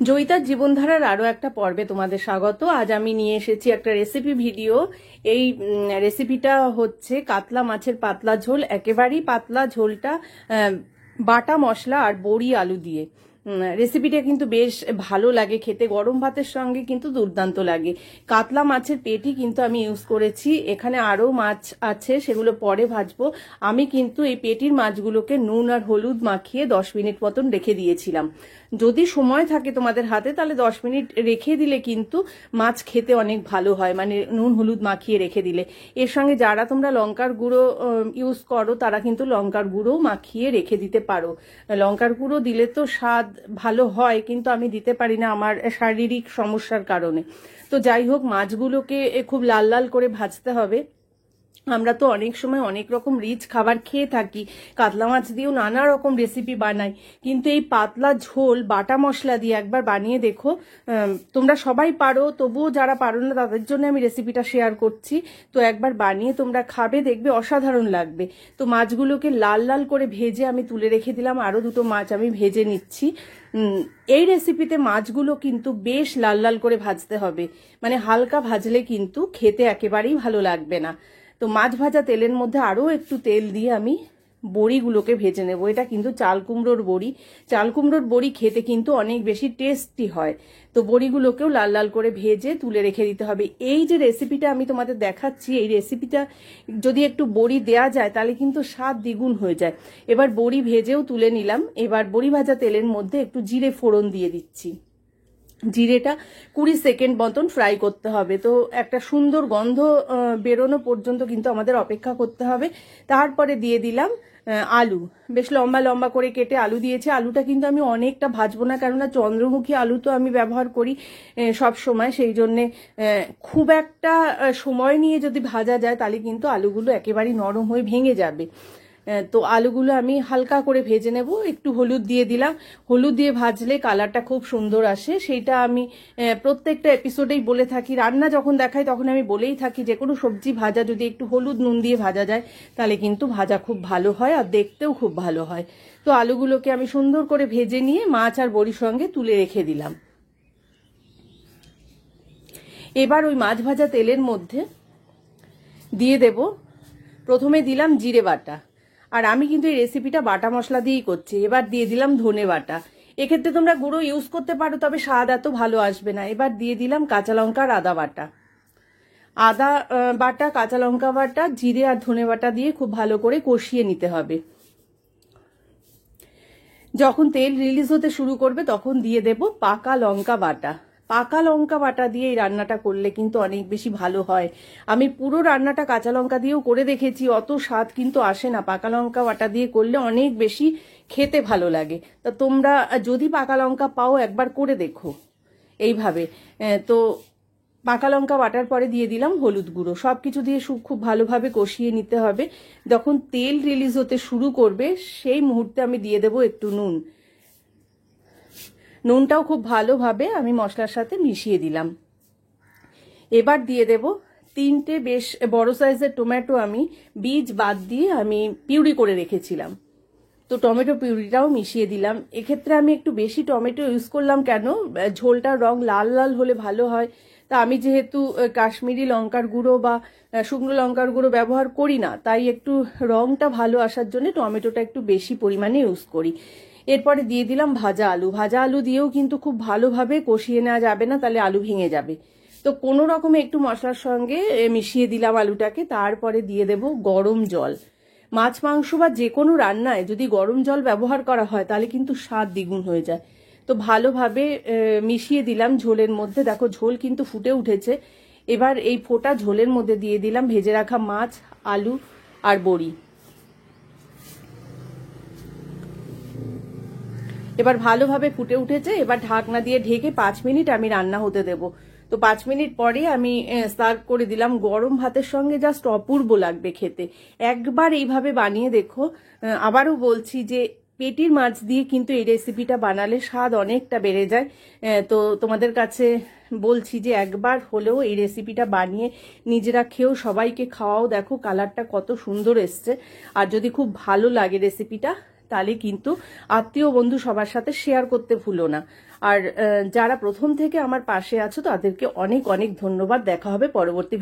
জয়িতার জীবনধারার আরও একটা পর্বে তোমাদের স্বাগত। আজ আমি নিয়ে এসেছি একটা রেসিপি ভিডিও। এই রেসিপিটা হচ্ছে কাতলা মাছের পাতলা ঝোল। একেবারেই পাতলা ঝোলটা বাটা মশলা আর বড়ি আলু দিয়ে। রেসিপিটা কিন্তু বেশ ভালো লাগে খেতে, গরম ভাতের সঙ্গে কিন্তু দুর্দান্ত লাগে। কাতলা মাছের পেটি কিন্তু আমি ইউজ করেছি, এখানে আরও মাছ আছে সেগুলো পরে ভাজবো। আমি কিন্তু এই পেটির মাছগুলোকে নুন আর হলুদ মাখিয়ে 10 মিনিট মতন রেখে দিয়েছিলাম। যদি সময় থাকে তোমাদের হাতে তাহলে 10 মিনিট রেখে দিলে কিন্তু মাছ খেতে অনেক ভালো হয়, মানে নুন হলুদ মাখিয়ে রেখে দিলে। এর সঙ্গে যারা তোমরা লঙ্কার গুঁড়ো ইউজ করো তারা কিন্তু লঙ্কার গুঁড়ো মাখিয়ে রেখে দিতে পারো। লঙ্কার গুঁড়ো দিলে তো স্বাদ ভালো হয়, কিন্তু আমি দিতে পারি না আমার শারীরিক সমস্যার কারণে। তো যাই হোক, মাছগুলোকে খুব লাল লাল করে ভাজতে হবে। আমরা তো অনেক সময় অনেক রকম রিচ খাবার খেয়ে থাকি, কাতলা মাছ দিয়েও নানা রকম রেসিপি বানাই, কিন্তু এই পাতলা ঝোল বাটা মশলা দিয়ে একবার বানিয়ে দেখো। তোমরা সবাই পারো, তবুও যারা পারো না তাদের জন্য আমি রেসিপিটা শেয়ার করছি। তো একবার বানিয়ে তোমরা খাবে, দেখবে অসাধারণ লাগবে। তো মাছগুলোকে লাল লাল করে ভেজে আমি তুলে রেখে দিলাম। আরও দুটো মাছ আমি ভেজে নিচ্ছি। এই রেসিপিতে মাছগুলো কিন্তু বেশ লাল লাল করে ভাজতে হবে, মানে হালকা ভাজলে কিন্তু খেতে একেবারেই ভালো লাগবে না। তো মাছ ভাজা তেলের মধ্যে আরও একটু তেল দিয়ে আমি বড়িগুলোকে ভেজে নেব। এটা কিন্তু চাল কুমড়োর বড়ি। চাল কুমড়োর বড়ি খেতে কিন্তু অনেক বেশি টেস্টি হয়। তো বড়িগুলোকেও লাল লাল করে ভেজে তুলে রেখে দিতে হবে। এই যে রেসিপিটা আমি তোমাদের দেখাচ্ছি, এই রেসিপিটা যদি একটু বড়ি দেয়া যায় তাহলে কিন্তু স্বাদ দ্বিগুণ হয়ে যায়। এবার বড়ি ভেজেও তুলে নিলাম। এবার বড়ি ভাজা তেলের মধ্যে একটু জিরে ফোড়ন দিয়ে দিচ্ছি। জিরেটা 20 সেকেন্ড মতন ফ্রাই করতে হবে। তো একটা সুন্দর গন্ধ বেরোনো পর্যন্ত কিন্তু আমাদের অপেক্ষা করতে হবে। তারপরে দিয়ে দিলাম আলু। বেশ লম্বা লম্বা করে কেটে আলু দিয়েছি। আলুটা কিন্তু আমি অনেকটা ভাজবো না, কেননা চন্দ্রমুখী আলু তো আমি ব্যবহার করি সব সময়, সেই জন্যে খুব একটা সময় নিয়ে যদি ভাজা যায় তাহলে কিন্তু আলুগুলো একেবারেই নরম হয়ে ভেঙে যাবে। তো আলুগুলো আমি হালকা করে ভেজে নেব। একটু হলুদ দিয়ে দিলাম। হলুদ দিয়ে ভাজলে কালারটা খুব সুন্দর আসে। সেইটা আমি প্রত্যেকটা এপিসোডেই বলে থাকি। রান্না যখন দেখাই তখন আমি বলেই থাকি যে কোনো সবজি ভাজা যদি একটু হলুদ নুন দিয়ে ভাজা যায় তাহলে কিন্তু ভাজা খুব ভালো হয় আর দেখতেও খুব ভালো হয়। তো আলুগুলোকে আমি সুন্দর করে ভেজে নিয়ে মাছ আর বড়ির সঙ্গে তুলে রেখে দিলাম। এবার ওই মাছ ভাজা তেলের মধ্যে দিয়ে দেব, প্রথমে দিলাম জিরে বাটা, আর আমি কিন্তু এই রেসিপিটা বাটা মশলা দিয়েই করছি। এবার দিয়ে দিলাম ধনে বাটা। এক্ষেত্রে তোমরা গুঁড়ো ইউজ করতে পারো, তবে স্বাদ এত ভালো আসবে না। এবার দিয়ে দিলাম কাঁচা লঙ্কা আর আদা বাটা। আদা বাটা, কাঁচা লঙ্কা বাটা, জিরে আর ধনে বাটা দিয়ে খুব ভালো করে কষিয়ে নিতে হবে। যখন তেল রিলিজ হতে শুরু করবে তখন দিয়ে দেব পাকা লঙ্কা বাটা। পাকা লঙ্কা বাটা দিয়ে এই রান্নাটা করলে কিন্তু অনেক বেশি ভালো হয়। আমি পুরো রান্নাটা কাঁচা লঙ্কা দিয়েও করে দেখেছি, অত স্বাদ কিন্তু আসে না। পাকা লঙ্কা বাটা দিয়ে করলে অনেক বেশি খেতে ভালো লাগে। তা তোমরা যদি পাকা লঙ্কা পাও একবার করে দেখো এইভাবে। তো পাকা লঙ্কা বাটার পরে দিয়ে দিলাম হলুদ গুঁড়ো। সব কিছু দিয়ে খুব ভালোভাবে কষিয়ে নিতে হবে। যখন তেল রিলিজ হতে শুরু করবে সেই মুহূর্তে আমি দিয়ে দেবো একটু নুন। নুনটাও খুব ভালোভাবে আমি মশলার সাথে মিশিয়ে দিলাম। এবার দিয়ে দেব 3টে বেশ বড় সাইজের টমেটো, আমি বীজ বাদ দিয়ে আমি পিউরি করে রেখেছিলাম। তো টমেটো পিউরিটাও মিশিয়ে দিলাম। এক্ষেত্রে আমি একটু বেশি টমেটো ইউজ করলাম, কেন ঝোলটার রং লাল লাল হলে ভালো হয়। তা আমি যেহেতু কাশ্মীরি লঙ্কার গুঁড়ো বা শুকনো লঙ্কার গুঁড়ো ব্যবহার করি না, তাই একটু রংটা ভালো আসার জন্য টমেটোটা একটু বেশি পরিমাণে ইউজ করি। এরপরে দিয়ে দিলাম ভাজা আলু। ভাজা আলু দিয়েও কিন্তু খুব ভালোভাবে কষিয়ে নেওয়া যাবে না, তাহলে আলু ভেঙে যাবে। তো কোনো রকমে একটু মশলার সঙ্গে মিশিয়ে দিলাম আলুটাকে। তারপরে দিয়ে দেব গরম জল। মাছ মাংস বা যে কোনো রান্নায় যদি গরম জল ব্যবহার করা হয় তাহলে কিন্তু স্বাদ দ্বিগুণ হয়ে যায়। তো ভালোভাবে মিশিয়ে দিলাম ঝোলের মধ্যে। দেখো ঝোল কিন্তু ফুটে উঠেছে। এবার এই ফোটা ঝোলের মধ্যে দিয়ে দিলাম ভেজে রাখা মাছ, আলু আর বড়ি। এবার ভালোভাবে ফুটে উঠেছে। এবার ঢাকনা দিয়ে ঢেকে 5 মিনিট আমি রান্না হতে দেব। তো 5 মিনিট পরে আমি সার্ভ করে দিলাম। গরম ভাতের সঙ্গে জাস্ট অপূর্ব লাগবে খেতে। একবার এইভাবে বানিয়ে দেখো। আবারও বলছি যে পেটির মাছ দিয়ে কিন্তু এই রেসিপিটা বানালে স্বাদ অনেকটা বেড়ে যায়। তো তোমাদের কাছে বলছি যে একবার হলেও এই রেসিপিটা বানিয়ে নিজেরা খেয়েও সবাইকে খাওয়াও। দেখো কালারটা কত সুন্দর এসছে। আর যদি খুব ভালো লাগে রেসিপিটা তাহলে কিন্তু আত্মীয় বন্ধু সবার সাথে শেয়ার করতে ভুলো না। আর যারা প্রথম থেকে আমার পাশে আছো তাদেরকে অনেক অনেক ধন্যবাদ। দেখা হবে পরবর্তী